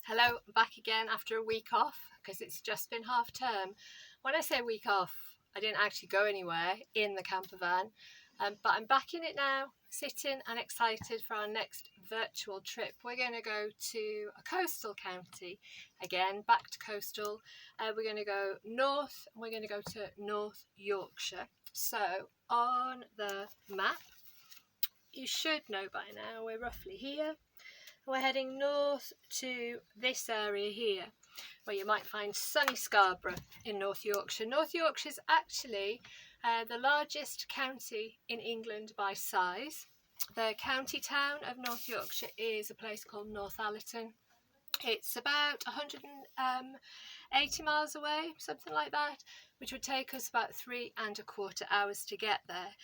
Hello, I'm back again after a week off because it's just been half term. When I say week off, I didn't actually go anywhere in the camper van, but I'm back in it now, sitting and excited for our next virtual trip. We're going to go to a coastal county again, back to coastal. We're going to go north, and we're going to go to North Yorkshire. So on the map, you should know by now, we're roughly here. We're heading north to this area here, where you might find sunny Scarborough in North Yorkshire. North Yorkshire is actually the largest county in England by size. The county town of North Yorkshire is a place called Northallerton. It's about 180 miles away, something like that, which would take us about 3¼ hours to get there.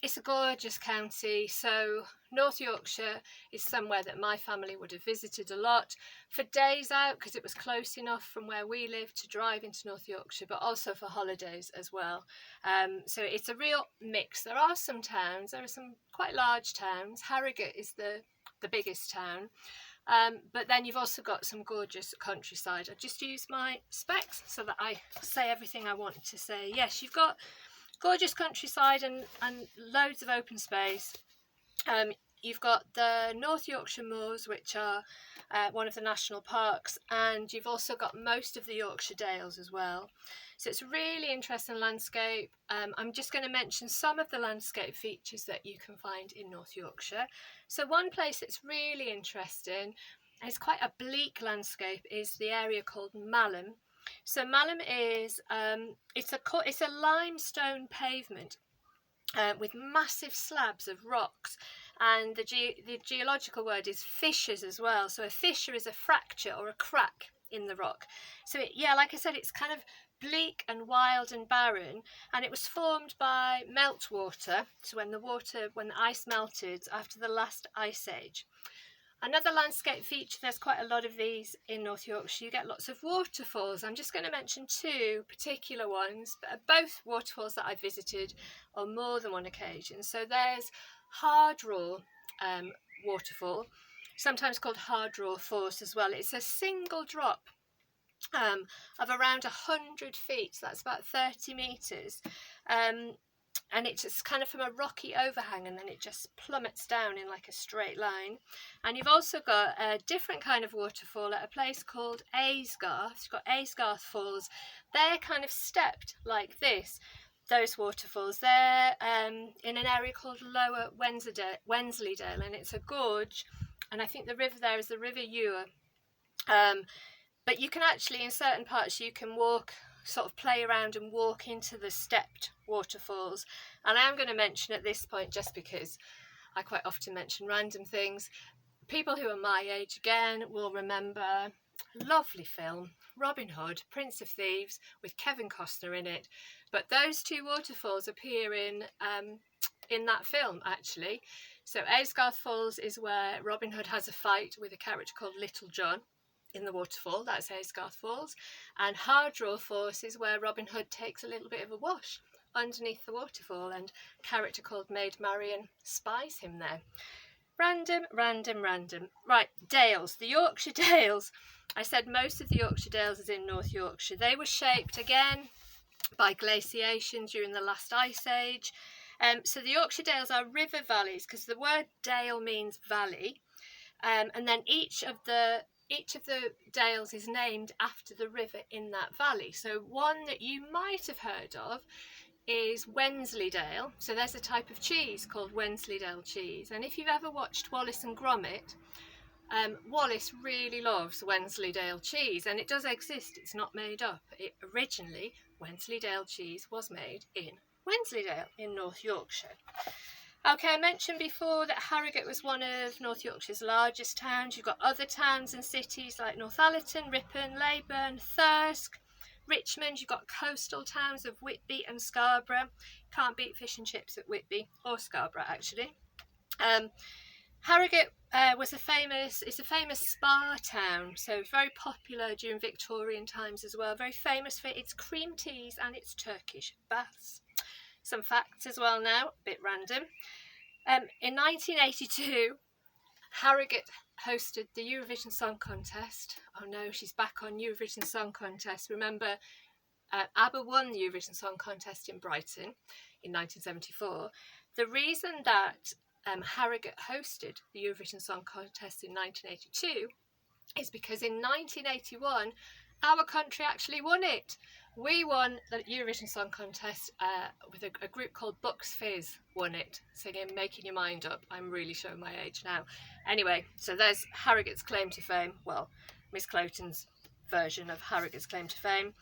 It's a gorgeous county, so North Yorkshire is somewhere that my family would have visited a lot for days out, because it was close enough from where we live to drive into North Yorkshire, but also for holidays as well. So it's a real mix. There are some towns, there are some quite large towns. Harrogate is the biggest town. But then you've also got some gorgeous countryside. I just use my specs so that I say everything I want to say. Yes, you've got gorgeous countryside and loads of open space. You've got the North Yorkshire Moors, which are one of the national parks, and you've also got most of the Yorkshire Dales as well. So it's a really interesting landscape. I'm just going to mention some of the landscape features that you can find in North Yorkshire. So one place that's really interesting, and it's quite a bleak landscape, is the area called Malham. So Malham is it's a limestone pavement with massive slabs of rocks, and the geological word is fissures as well. So a fissure is a fracture or a crack in the rock. So like I said, it's kind of bleak and wild and barren, and it was formed by meltwater. So when the ice melted after the last ice age. Another landscape feature, there's quite a lot of these in North Yorkshire. You get lots of waterfalls. I'm just going to mention two particular ones, but both waterfalls that I visited on more than one occasion. So there's Hardraw waterfall, sometimes called Hardraw Force as well. It's a single drop of around 100 feet, so that's about 30 metres. And it's just kind of from a rocky overhang, and then it just plummets down in like a straight line. And you've also got a different kind of waterfall at a place called Aysgarth. You've got Aysgarth Falls. They're kind of stepped like this, those waterfalls. They're in an area called Lower Wensleydale, and it's a gorge, and I think the river there is the River Ewer. But you can actually, in certain parts, you can sort of play around and walk into the stepped waterfalls. And I am going to mention at this point, just because I quite often mention random things, people who are my age again will remember a lovely film, Robin Hood, Prince of Thieves, with Kevin Costner in it. But those two waterfalls appear in that film, actually. So Aysgarth Falls is where Robin Hood has a fight with a character called Little John in the waterfall. That's Aysgarth Falls. And Hardraw Force is where Robin Hood takes a little bit of a wash underneath the waterfall, and a character called Maid Marian spies him there. Random. Right, Dales, the Yorkshire Dales. I said most of the Yorkshire Dales is in North Yorkshire. They were shaped again by glaciation during the last ice age. So the Yorkshire Dales are river valleys, because the word dale means valley, and then each of the dales is named after the river in that valley. So one that you might have heard of is Wensleydale. So there's a type of cheese called Wensleydale cheese, and if you've ever watched Wallace and Gromit, Wallace really loves Wensleydale cheese, and it does exist, it's not made up. Originally, Wensleydale cheese was made in Wensleydale in North Yorkshire. Okay, I mentioned before that Harrogate was one of North Yorkshire's largest towns. You've got other towns and cities like Northallerton, Ripon, Leyburn, Thirsk, Richmond. You've got coastal towns of Whitby and Scarborough. Can't beat fish and chips at Whitby, or Scarborough actually. Harrogate is a famous spa town, so very popular during Victorian times as well. Very famous for its cream teas and its Turkish baths. Some facts as well now, a bit random. In 1982, Harrogate hosted the Eurovision Song Contest. Oh no, she's back on Eurovision Song Contest. Remember, ABBA won the Eurovision Song Contest in Brighton in 1974. The reason that Harrogate hosted the Eurovision Song Contest in 1982 is because in 1981 our country actually won it. We won the Eurovision Song Contest with a group called Bucks Fizz won it, singing Making Your Mind Up. I'm really showing my age now. Anyway, so there's Harrogate's claim to fame. Well, Miss Cloten's version of Harrogate's claim to fame.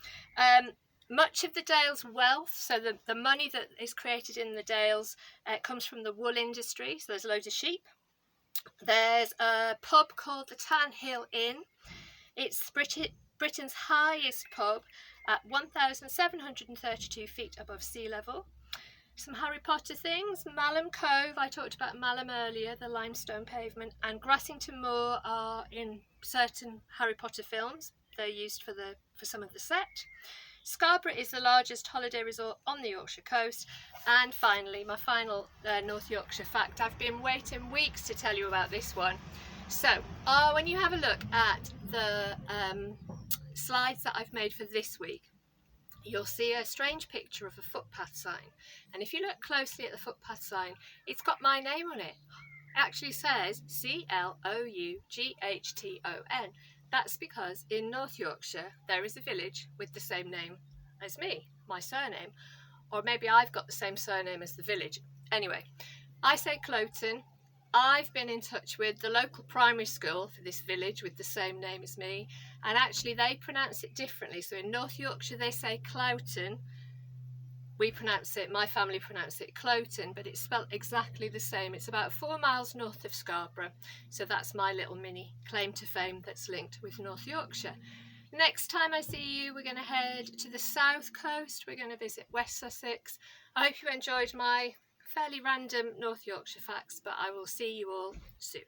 Much of the Dales' wealth, so the money that is created in the Dales comes from the wool industry, so there's loads of sheep. There's a pub called the Tan Hill Inn. It's Britain's highest pub at 1,732 feet above sea level. Some Harry Potter things. Malham Cove, I talked about Malham earlier, the limestone pavement, and Grassington Moor are in certain Harry Potter films. They're used for some of the set. Scarborough is the largest holiday resort on the Yorkshire coast. And finally, my final North Yorkshire fact. I've been waiting weeks to tell you about this one. So, when you have a look at the slides that I've made for this week, you'll see a strange picture of a footpath sign. And if you look closely at the footpath sign, it's got my name on it. It actually says Cloughton. That's because in North Yorkshire there is a village with the same name as me, my surname. Or maybe I've got the same surname as the village. Anyway, I say Cloughton. I've been in touch with the local primary school for this village with the same name as me, and actually they pronounce it differently. So in North Yorkshire they say Cloughton. My family pronounce it Cloughton, but it's spelt exactly the same. It's about 4 miles north of Scarborough. So that's my little mini claim to fame that's linked with North Yorkshire. Next time I see you, we're going to head to the south coast. We're going to visit West Sussex. I hope you enjoyed my fairly random North Yorkshire facts, but I will see you all soon.